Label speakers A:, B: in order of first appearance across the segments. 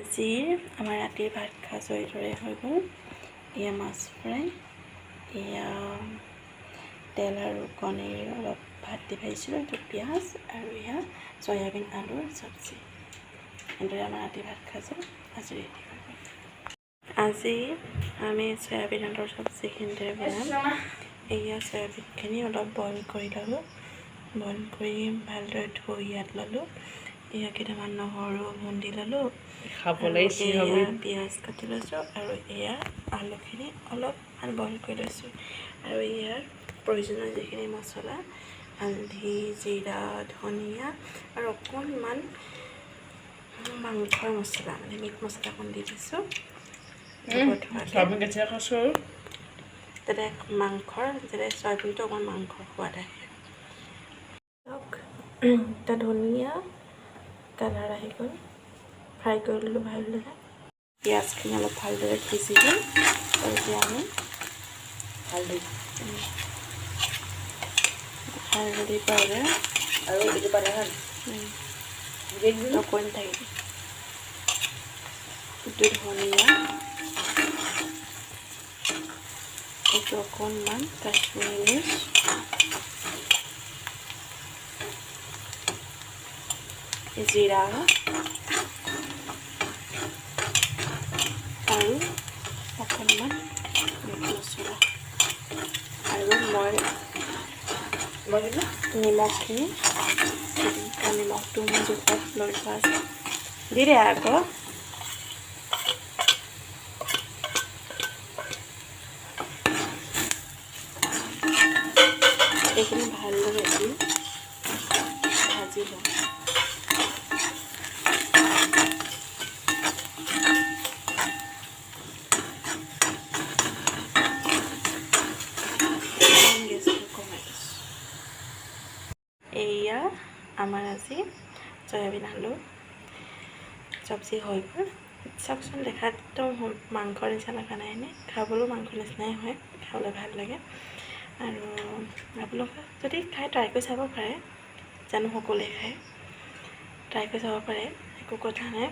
A: আজিৰ আমাৰ ৰাতিৰ ভাত সাজ এইদৰে হৈ গ'ল। এয়া মাছ ফ্ৰাই, এয়া তেল আৰু কণীৰ অলপ ভাত দি ভাজিছিলোঁ, এইটো পিঁয়াজ, আৰু এয়া চয়াবিন আলুৰ চব্জি। এনেদৰে আমাৰ ৰাতিৰ ভাত সাজ আজি ৰেডি হৈ গ'ল। আজি আমি চয়াবিন আলুৰ চব্জিখিনিৰে বনাম। এয়া চয়াবিনখিনি অলপ বইল কৰি ল'লোঁ, বইল কৰি ভালদৰে ধুই ইয়াত ল'লোঁ। এয়া কেইটামান নহৰু খুন্দি ল'লোঁ, এয়া পিঁয়াজ কাটি লৈছোঁ, আৰু এয়া আলুখিনি অলপমান বইল কৰি লৈছোঁ। আৰু ইয়াৰ প্ৰয়োজনীয় যিখিনি মছলা, হালধি, জিৰা, ধনিয়া আৰু অকণমান মাংসৰ মছলা, মানে মিট মছলা অকণ দি দিছোঁ, যাতে মাংসৰ চয়াবিনটো অকণমান মাংসৰ সোৱাদ আহে। এটা ধুনীয়া কালাৰ আহি গ'ল, ফ্ৰাই কৰি ল'লোঁ ভালদৰে। পিঁয়াজখিনি অলপ ভালদৰে সিজি গ'ল, আৰু এতিয়া আমি হালধি পাউডাৰ আৰু এইটো পাউডাৰ অকণমান থাকিব, এইটো ধনিয়া, এইটো অকণমান কাশ্মীৰী মিৰ্চ, জিৰা আৰু অকণমান মিট মছলা, আৰু মই নিমখখিনি নিমখটো মই জোখত লৈ থোৱা আছে, দি দে আকৌ। এইখিনি ভালদৰে দি ভাজি লওঁ। এয়া আমাৰ আজি চয়াবিন আলু চব্জি হৈ গ'ল। চাওকচোন, দেখাত একদম মাংসৰ নিচিনা লগা নাই নে? খাবলৈও মাংসৰ নিচিনাই হয়, খাবলৈ ভাল লাগে। আৰু আপোনালোকে যদি খাই ট্ৰাই কৰি চাব পাৰে, জানো সকলোৱে খায়, ট্ৰাই কৰি চাব পাৰে, একো কথা নাই।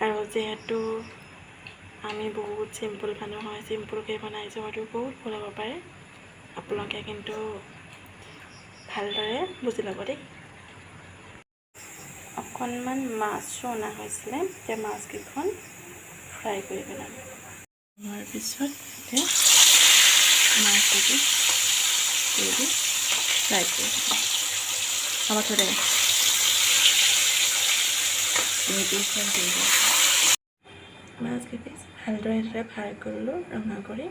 A: আৰু যিহেতু আমি বহুত চিম্পুল মানুহ হয়, চিম্পুলকৈ বনাইছোঁ, হয়তো বহুত ভুল হ'ব পাৰে, আপোনালোকে কিন্তু ভালদৰে বুজি ল'ব দেই। অকণমান মাছো অনা হৈছিলে, এতিয়া মাছকেইখন ফ্ৰাই কৰি পেলাম। হোৱাৰ পিছত এতিয়া মাছটো ফ্ৰাই কৰি হ'ব থৈ দে। মাছকেইপিচ ভালদৰে ফ্ৰাই কৰিলোঁ ৰঙা কৰি।